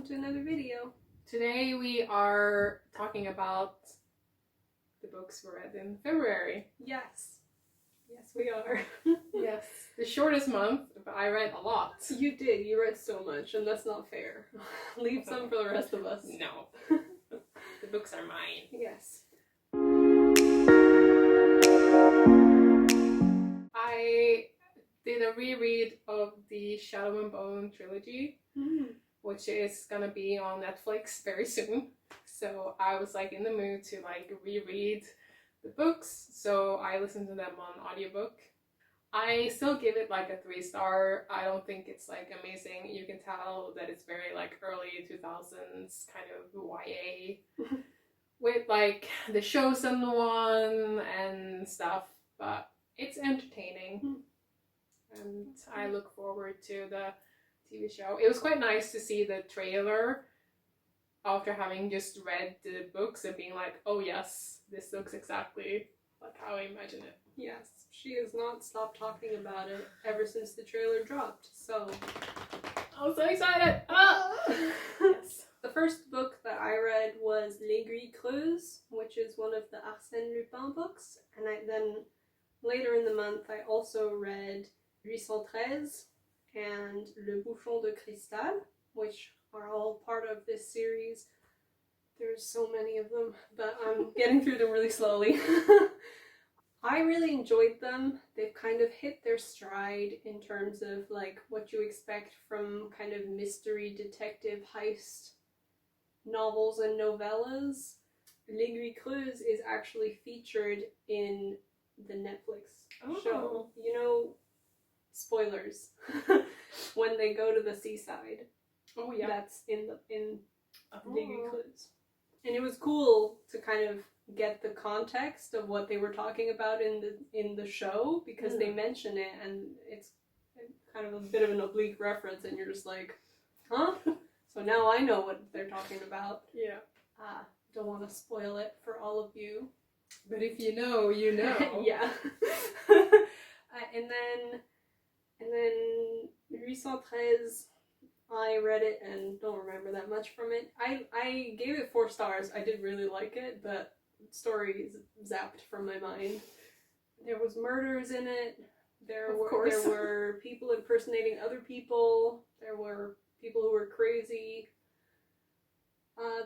to another video. Today we are talking about the books we read in February. Yes. Yes, we are. Yes, the shortest month, but I read a lot. You did. You read so much, and that's not fair. Leave some for the rest of us. No. The books are mine. Yes. I did a reread of the Shadow and Bone trilogy, which is gonna be on Netflix very soon. So I was like in the mood to like reread the books, so I listened to them on audiobook. I still give it like a 3-star. I don't think it's like amazing. You can tell that it's very like early 2000s kind of YA with like the Chosen One and stuff, but it's entertaining. And I look forward to the TV show. It was quite nice to see the trailer after having just read the books and being like, oh yes, this looks exactly like how I imagine it. Yes. She has not stopped talking about it ever since the trailer dropped, so... I'm so excited! Ah! Yes. The first book that I read was Les Grilles Creuses, which is one of the Arsène Lupin books, and then later in the month I also read 813 and Le Bouchon de Cristal, which are all part of this series. There's so many of them, but I'm getting through them really slowly. I really enjoyed them. They've kind of hit their stride in terms of like what you expect from kind of mystery detective heist novels and novellas. Les Grilles Creuses is actually featured in the Netflix show. You know, spoilers, when they go to the seaside. Oh yeah. That's in Les Grilles Creuses. And it was cool to kind of get the context of what they were talking about in the show, because they mention it and it's kind of a bit of an oblique reference and you're just like, huh? So now I know what they're talking about. Yeah. Don't want to spoil it for all of you. But if you know, you know. Yeah. And then 813, I read it and don't remember that much from it. I gave it 4 stars. I did really like it, but story zapped from my mind. There was murders in it. There were people impersonating other people. There were people who were crazy.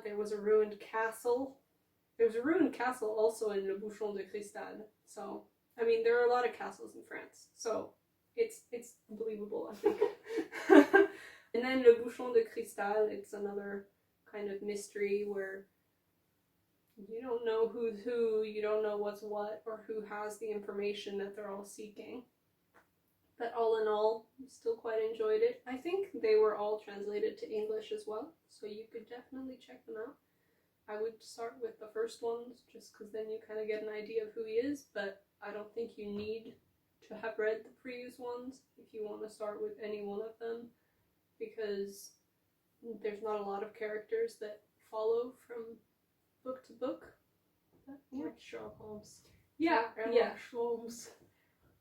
There was a ruined castle. There was a ruined castle also in Le Bouchon de Cristal. So, I mean, there are a lot of castles in France. So, it's believable, I think. And then Le Bouchon de Cristal, it's another kind of mystery where you don't know who's who, you don't know what's what, or who has the information that they're all seeking. But all in all, still quite enjoyed it. I think they were all translated to English as well, so you could definitely check them out. I would start with the first ones, just because then you kind of get an idea of who he is, but I don't think you need to have read the previous ones if you want to start with any one of them, because there's not a lot of characters that follow from book to book. Like Sherlock Holmes. Yeah, Holmes.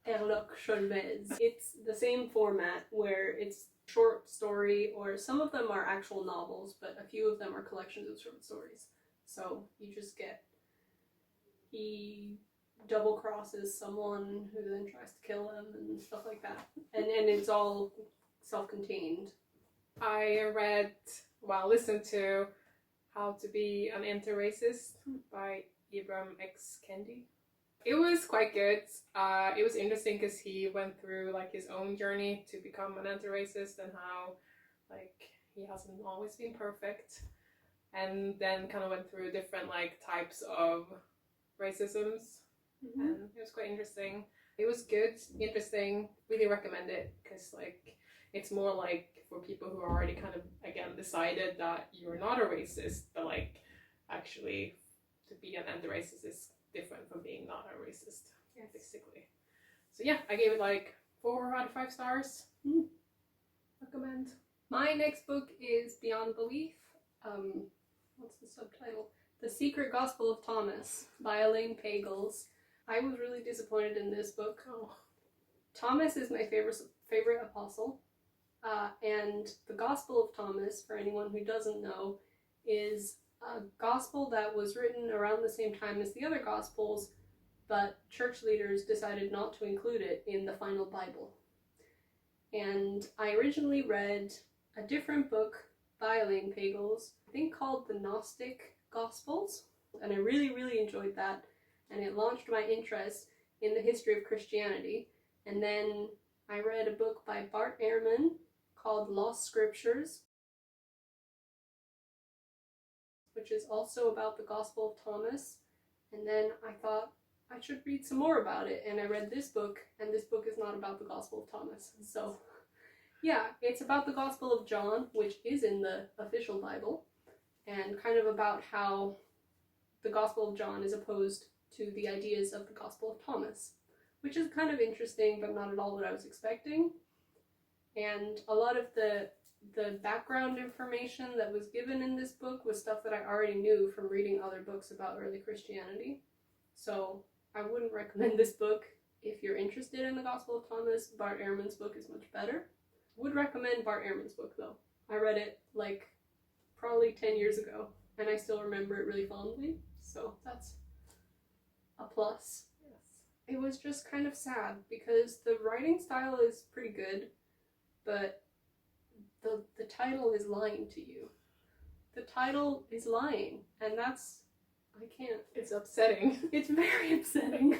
Sherlock Holmes. It's the same format where it's short story, or some of them are actual novels, but a few of them are collections of short stories. So you just get, he double crosses someone who then tries to kill him and stuff like that. And it's all self-contained. I listened to How to Be an Interracist by Ibram X. Kendi. It was quite good. It was interesting because he went through like his own journey to become an anti-racist and how like he hasn't always been perfect, and then kind of went through different like types of racisms. And it was quite interesting. It was good, interesting, really recommend it, because like it's more like for people who are already kind of again decided that you're not a racist, but like actually to be an anti-racist is different from being not a racist, basically. So yeah, I gave it like 4 out of 5 stars. Recommend. My next book is Beyond Belief. What's the subtitle? The Secret Gospel of Thomas by Elaine Pagels. I was really disappointed in this book. Thomas is my favorite apostle. And the Gospel of Thomas, for anyone who doesn't know, is a gospel that was written around the same time as the other gospels, but church leaders decided not to include it in the final Bible. And I originally read a different book by Elaine Pagels, I think called The Gnostic Gospels, and I really, really enjoyed that, and it launched my interest in the history of Christianity. And then I read a book by Bart Ehrman called Lost Scriptures, which is also about the Gospel of Thomas. And then I thought I should read some more about it, and I read this book, and this book is not about the Gospel of Thomas. So yeah, it's about the Gospel of John, which is in the official Bible, and kind of about how the Gospel of John is opposed to the ideas of the Gospel of Thomas, which is kind of interesting, but not at all what I was expecting. And a lot of the background information that was given in this book was stuff that I already knew from reading other books about early Christianity. So I wouldn't recommend this book if you're interested in the Gospel of Thomas. Bart Ehrman's book is much better. Would recommend Bart Ehrman's book though. I read it like probably 10 years ago, and I still remember it really fondly, so that's a plus. Yes. It was just kind of sad because the writing style is pretty good, but the title is lying to you. The title is lying, and that's, I can't. It's upsetting. It's very upsetting.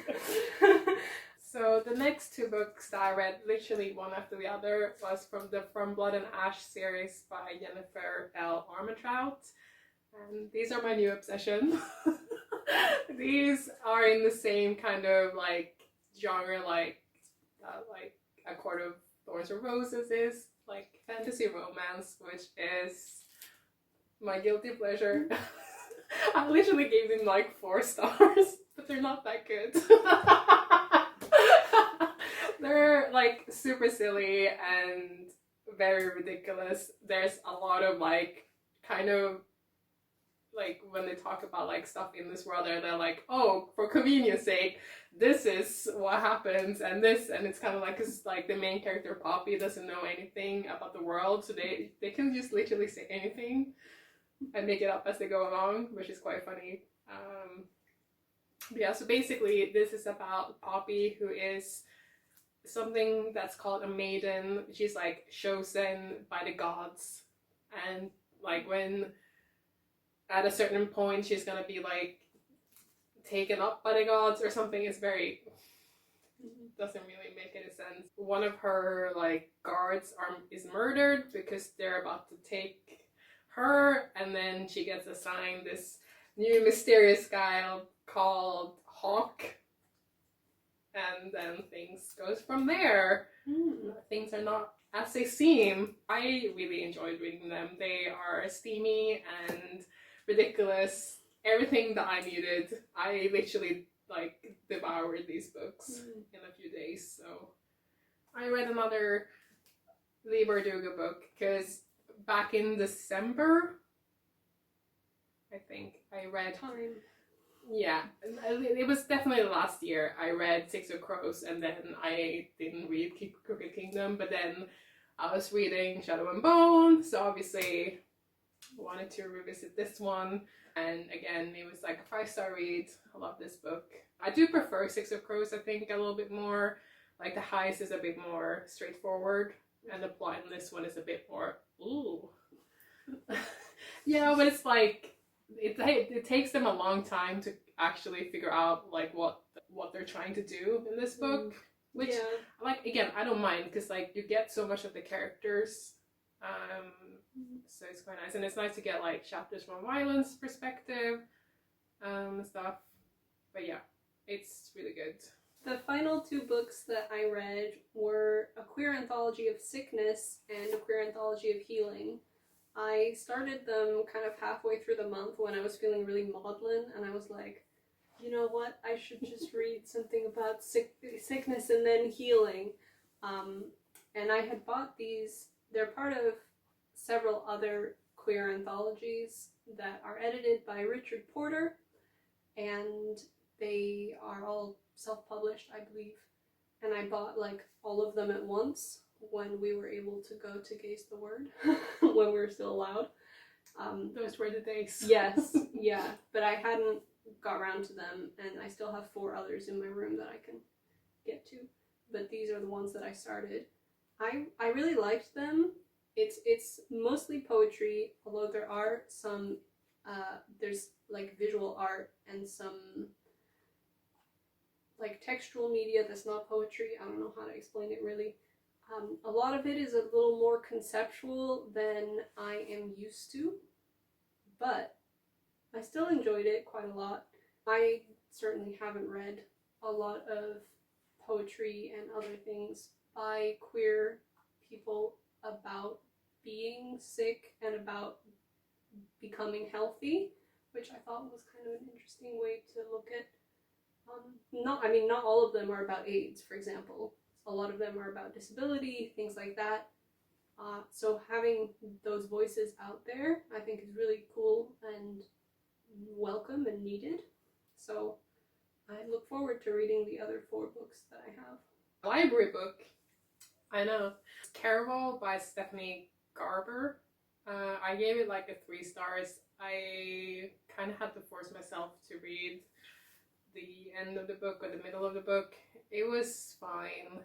So the next two books that I read, literally one after the other, was from the From Blood and Ash series by Jennifer L. Armentrout. And these are my new obsession. These are in the same kind of like genre, like A Court of Thorns and Roses is, like fantasy romance, which is my guilty pleasure. I literally gave them like 4 stars, but they're not that good. They're like super silly and very ridiculous. There's a lot of like kind of like when they talk about like stuff in this world, they're like, oh, for convenience sake, this is what happens and this, and it's kind of like, because like the main character Poppy doesn't know anything about the world, so they can just literally say anything and make it up as they go along, which is quite funny. Yeah, so basically this is about Poppy, who is something that's called a maiden. She's like chosen by the gods, and like when at a certain point she's gonna be like taken up by the gods or something. It's very, doesn't really make any sense. One of her like guards is murdered because they're about to take her, and then she gets assigned this new mysterious guy called Hawk, and then things goes from there. Things are not as they seem. I really enjoyed reading them. They are steamy and ridiculous, everything that I needed. I literally like devoured these books in a few days. So I read another Lee Bardugo book because back in December, I think I read Time. Yeah, it was definitely last year. I read Six of Crows, and then I didn't read Crooked Kingdom, but then I was reading Shadow and Bone, so obviously wanted to revisit this one. And again, it was like a 5-star read. I love this book. I do prefer Six of Crows, I think, a little bit more. Like the heist is a bit more straightforward, and the plot in this one is a bit more, ooh. Yeah, but it's like, it takes them a long time to actually figure out like what they're trying to do in this book, which like again I don't mind because like you get so much of the characters, so it's quite nice, and it's nice to get like chapters from Violence perspective and stuff. But yeah, it's really good. The final 2 books that I read were A Queer Anthology of Sickness and A Queer Anthology of Healing. I started them kind of halfway through the month when I was feeling really maudlin, and I was like, you know what, I should just read something about sickness and then healing. And I had bought these. They're part of several other queer anthologies that are edited by Richard Porter, and they are all self-published, I believe. And I bought like all of them at once, when we were able to go to Gaze the Word, when we were still allowed. Those were the days. Yes, yeah, but I hadn't got around to them, and I still have 4 others in my room that I can get to. But these are the ones that I started. I really liked them. It's mostly poetry, although there are some there's like visual art and some like textual media that's not poetry. I don't know how to explain it really. A lot of it is a little more conceptual than I am used to, but I still enjoyed it quite a lot. I certainly haven't read a lot of poetry and other things by queer people about being sick and about becoming healthy, which I thought was kind of an interesting way to look at. Not all of them are about AIDS, for example. A lot of them are about disability, things like that. So having those voices out there, I think, is really cool and welcome and needed. So I look forward to reading the other 4 books that I have. Library book. I know. Caraval by Stephanie Garber. I gave it like a 3 stars. I kind of had to force myself to read the end of the book or the middle of the book. It was fine.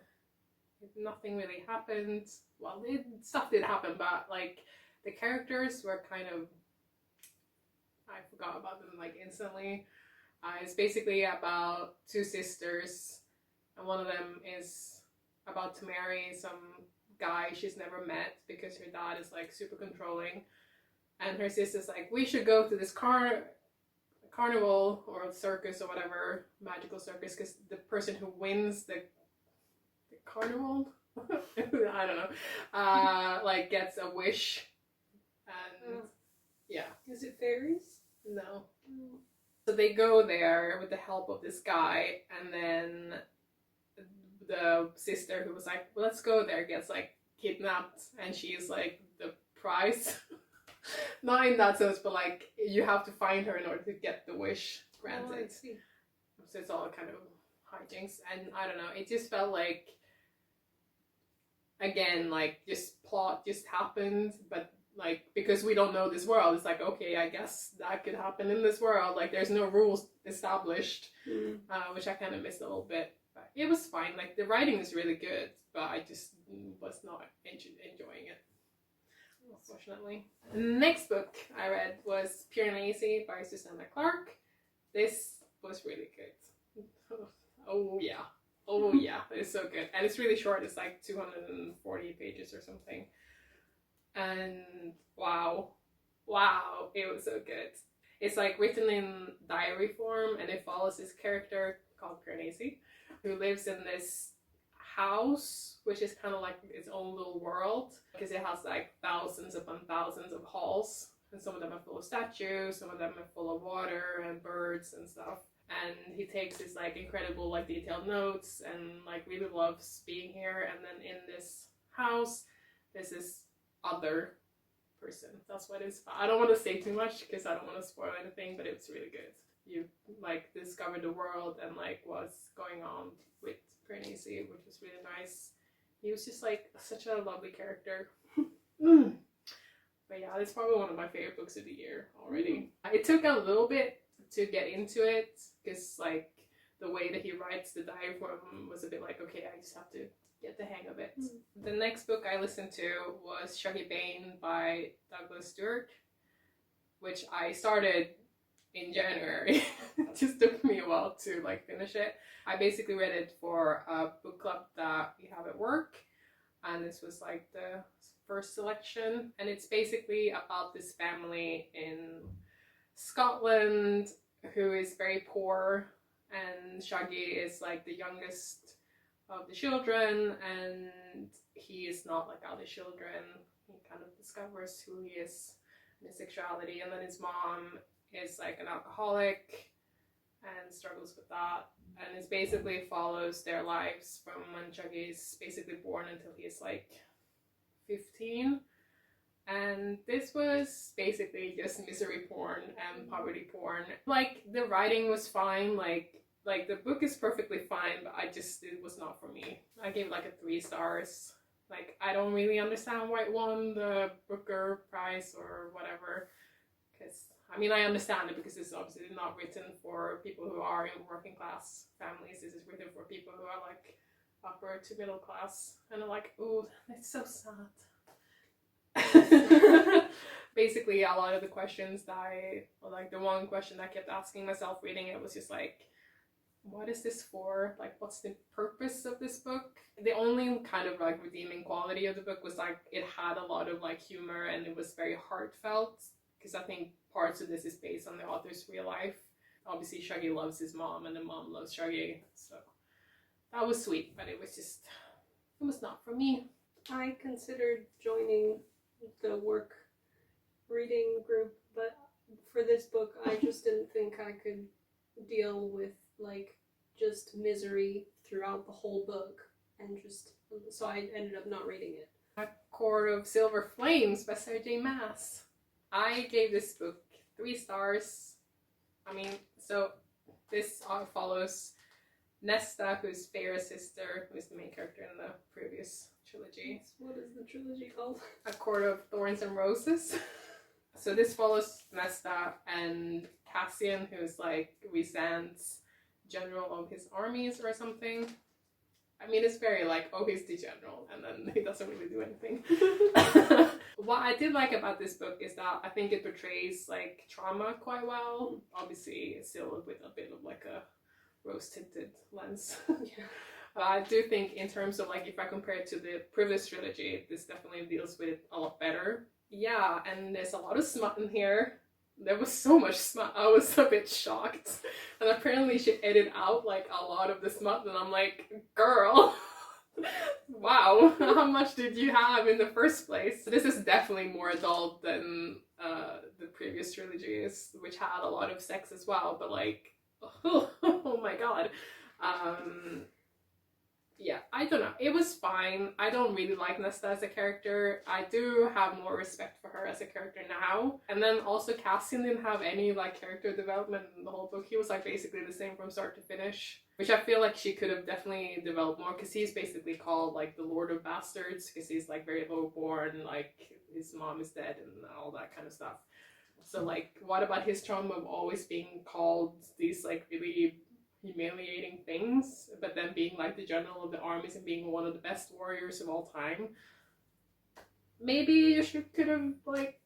Nothing really happened. Well, stuff did happen, but like the characters were kind of, I forgot about them like instantly. It's basically about 2 sisters, and one of them is about to marry some guy she's never met because her dad is like super controlling, and her sister's like, we should go to this carnival or circus or whatever, magical circus, because the person who wins the carnival I don't know, like gets a wish, and yeah. Is it fairies? No. So they go there with the help of this guy, and then the sister who was like, well, let's go there, gets like kidnapped, and she's like the prize. Not in that sense, but like you have to find her in order to get the wish granted. Oh, I see. So it's all kind of hijinks, and I don't know, it just felt like, again, like just plot just happened, but like because we don't know this world, it's like, okay, I guess that could happen in this world, like there's no rules established. Which I kind of missed a little bit, but it was fine. Like the writing is really good, but I just was not enjoying it, unfortunately. The next book I read was Piranesi by Susanna Clark. This was really good. Oh yeah, it's so good, and it's really short. It's like 240 pages or something, and wow, it was so good. It's like written in diary form, and it follows this character called Piranesi, who lives in this house, which is kind of like its own little world, because it has like thousands upon thousands of halls, and some of them are full of statues, some of them are full of water and birds and stuff. And he takes his like incredible like detailed notes and like really loves being here. And then in this house, there's this other person. That's what it is. I don't want to say too much because I don't want to spoil anything, but it's really good. You like discover the world and like what's going on with Piranesi, which was really nice. He was just like such a lovely character. But yeah, it's probably one of my favorite books of the year already. It took a little bit to get into it because like the way that he writes the diary form was a bit like, okay, I just have to get the hang of it. The next book I listened to was Shaggy, Bane by Douglas Stewart, which I started in January. It just took me a while to like finish it. I basically read it for a book club that we have at work, and this was like the first selection, and it's basically about this family in Scotland who is very poor, and Shaggy is like the youngest of the children, and he is not like other children. He kind of discovers who he is and his sexuality, and then his mom is like an alcoholic and struggles with that, and it basically follows their lives from when Shaggy is basically born until he's like 15. And this was basically just misery porn and poverty porn. Like the writing was fine, like the book is perfectly fine, but it was not for me. I gave it like a 3 stars. Like, I don't really understand why it won the Booker Prize or whatever. Because, I mean, I understand it because it's obviously not written for people who are in working class families. This is written for people who are like upper to middle class. And I'm like, ooh, that's so sad. Basically, a lot of the questions that the one question I kept asking myself reading it was just like, what is this for? Like, what's the purpose of this book? The only kind of like redeeming quality of the book was like it had a lot of like humor and it was very heartfelt, because I think parts of this is based on the author's real life. Obviously, Shaggy loves his mom and the mom loves Shaggy, so that was sweet, but it was not for me. I considered joining the work reading group, but for this book I just didn't think I could deal with like just misery throughout the whole book, and just so I ended up not reading it. A Court of Silver Flames by Sarah J. Maas. I gave this book 3 stars. I mean, so this follows Nesta, who's Feyre's sister, who's the main character in the previous trilogy. What is the trilogy called? A Court of Thorns and Roses. So this follows Nesta and Cassian, who's like Rhysand's general of his armies or something. I mean, it's very like, oh, he's the general, and then he doesn't really do anything. What I did like about this book is that I think it portrays like trauma quite well. Obviously, still with a bit of like a rose-tinted lens. Yeah. But I do think in terms of like, if I compare it to the previous trilogy, this definitely deals with it a lot better. Yeah, and there's a lot of smut in here. There was so much smut, I was a bit shocked. And apparently she edited out like a lot of the smut, and I'm like, girl, wow, how much did you have in the first place? This is definitely more adult than the previous trilogies, which had a lot of sex as well, but like, oh my god. Yeah, I don't know. It was fine. I don't really like Nesta as a character. I do have more respect for her as a character now. And then also Cassian didn't have any like character development in the whole book. He was like basically the same from start to finish, which I feel like she could have definitely developed more, because he's basically called like the Lord of Bastards because he's like very low-born, like his mom is dead and all that kind of stuff. So like, what about his trauma of always being called these like really humiliating things, but then being like the general of the armies and being one of the best warriors of all time? Maybe you could have like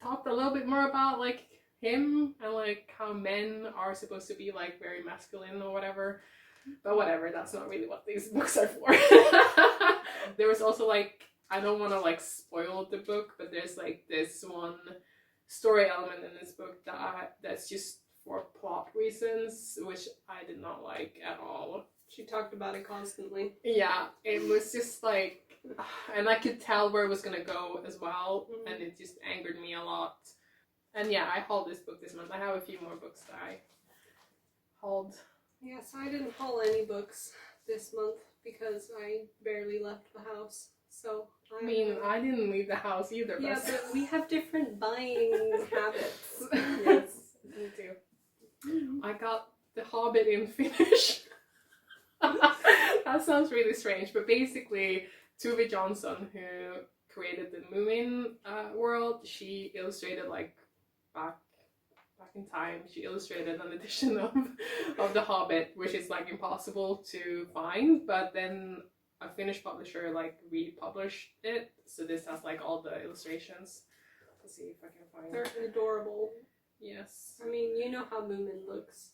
talked a little bit more about like him and like how men are supposed to be like very masculine or whatever. But whatever, that's not really what these books are for. There was also like, I don't want to like spoil the book, but there's like this one story element in this book that's just for plot reasons, which I did not like at all. She talked about it constantly. Yeah, it was just like, and I could tell where it was gonna go as well, and it just angered me a lot. And yeah, I hauled this book this month. I have a few more books that I hauled. Yeah, so I didn't haul any books this month because I barely left the house. So I mean, I didn't leave the house either. Yeah, but we have different buying habits. Yes, me too. I got The Hobbit in Finnish. That sounds really strange, but basically Tove Jansson, who created the Moomin world, she illustrated like back in time, she illustrated an edition of The Hobbit, which is like impossible to find, but then a Finnish publisher like republished it, so this has like all the illustrations. Let's see if I can find it. They're adorable. Yes. I mean, you know how Moomin looks.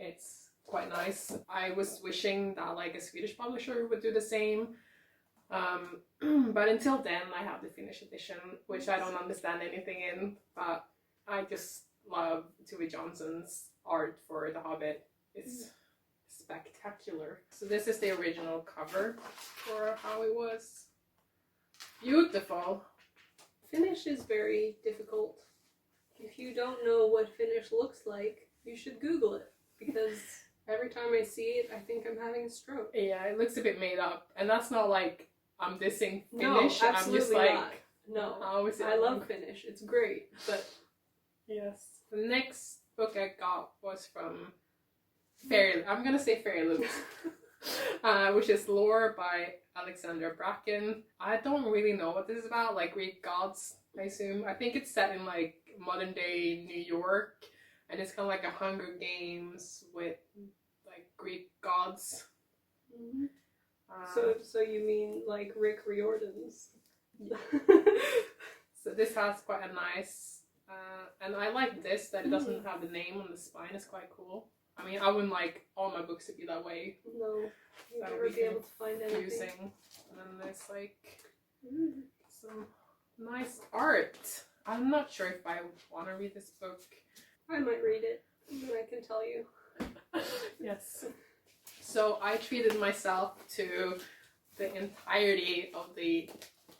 It's quite nice. I was wishing that like a Swedish publisher would do the same. But until then, I have the Finnish edition, which I don't understand anything in, but I just love Tove Jansson's art for The Hobbit. It's spectacular. So this is the original cover for how it was. Beautiful. Finnish is very difficult. If you don't know what Finnish looks like, you should Google it, because every time I see it, I think I'm having a stroke. Yeah, it looks a bit made up, and that's not like I'm dissing Finnish. No, absolutely I'm just like, not. No, how is it? I love Finnish. It's great, but yes. The next book I got was from Fairyloot. I'm gonna say Fairyloot. which is Lore by Alexander Bracken. I don't really know what this is about, like Greek gods, I assume. I think it's set in like modern day New York, and it's kind of like a Hunger Games with like Greek gods. Mm-hmm. So you mean like Rick Riordan's? Yeah. So this has quite a nice, and I like this that it doesn't have the name on the spine. It's quite cool. I mean, I wouldn't like all my books to be that way. No, you'd That never would be able to find anything. confusing. And then there's like some nice art. I'm not sure if I want to read this book. I might read it, and then I can tell you. Yes. So I treated myself to the entirety of the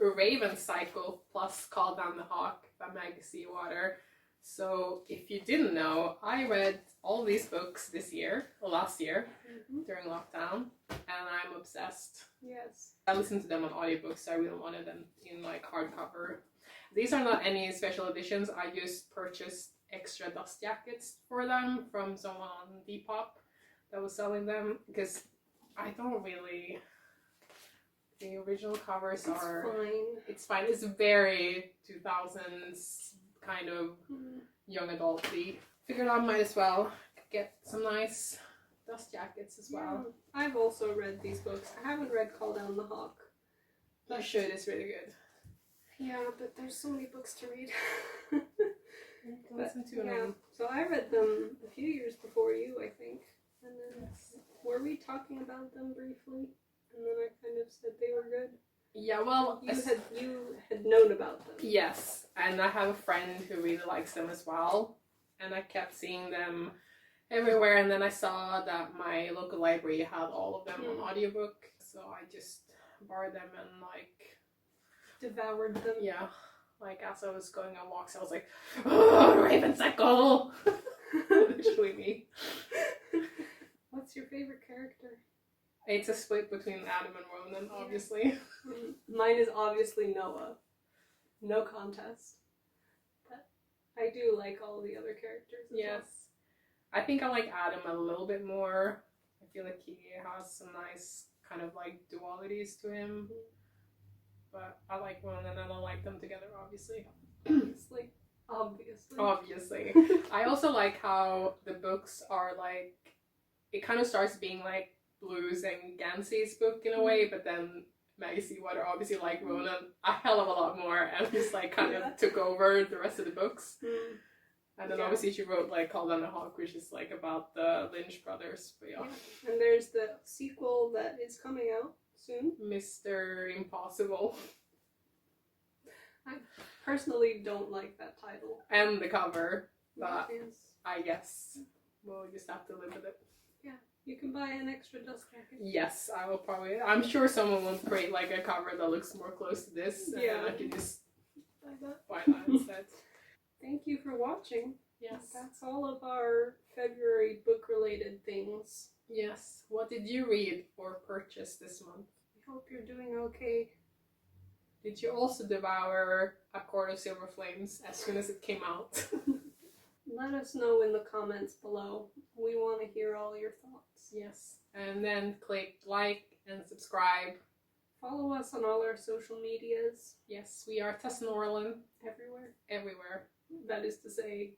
Ravencycle plus Call Down the Hawk by Maggie Seawater. So if you didn't know, I read all these books this year, or last year, during lockdown, and I'm obsessed. Yes. I listened to them on audiobooks, so I really wanted them in like hardcover. These are not any special editions. I just purchased extra dust jackets for them from someone on Depop that was selling them, because I don't really... The original covers are... fine. It's fine. It's very 2000s kind of young adult-y. Figured I might as well get some nice dust jackets as well. Yeah. I've also read these books. I haven't read Call Down the Hawk. You should. It's really good. Yeah, but there's so many books to read. Listen to yeah. them. So I read them a few years before you, I think. And then were we talking about them briefly? And then I kind of said they were good. Yeah, well, you had known about them. Yes, and I have a friend who really likes them as well, and I kept seeing them everywhere, and then I saw that my local library had all of them on audiobook, so I just borrowed them and like devoured them. Yeah, like as I was going on walks, I was like, oh, ravencycle! Literally me. What's your favorite character? It's a split between Adam and Ronan, obviously. Mine is obviously Noah. No contest. But I do like all the other characters as well. I think I like Adam a little bit more. I feel like he has some nice kind of like dualities to him. But I like Ronan and I don't like them together, obviously. Obviously. I also like how the books are like, it kind of starts being like Blues and Gansey's book in a way, but then Maggie Seawater obviously liked Ronan a hell of a lot more and just like kind of took over the rest of the books. And then obviously she wrote like Call Down the Hawk, which is like about the Lynch brothers. But and there's the sequel that is coming out soon. Mr. Impossible. I personally don't like that title. And the cover, but I guess we'll just have to live with it. Yeah. You can buy an extra dust jacket. Yes, I will probably. I'm sure someone will create like a cover that looks more close to this, and then I can just buy that instead. Thank you for watching. Yes. That's all of our February book-related things. Yes. What did you read or purchase this month? I hope you're doing okay. Did you also devour A Court of Silver Flames as soon as it came out? Let us know in the comments below. We want to hear all your thoughts. Yes. And then click like and subscribe. Follow us on all our social medias. Yes, we are Tess and Orlin. Everywhere. That is to say,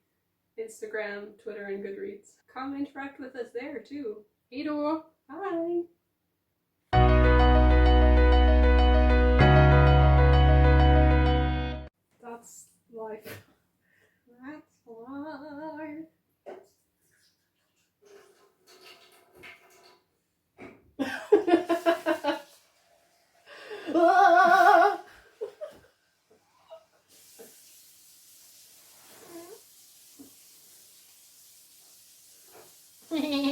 Instagram, Twitter, and Goodreads. Come interact with us there too. Hej då! Bye! That's life. That's life. Hehehe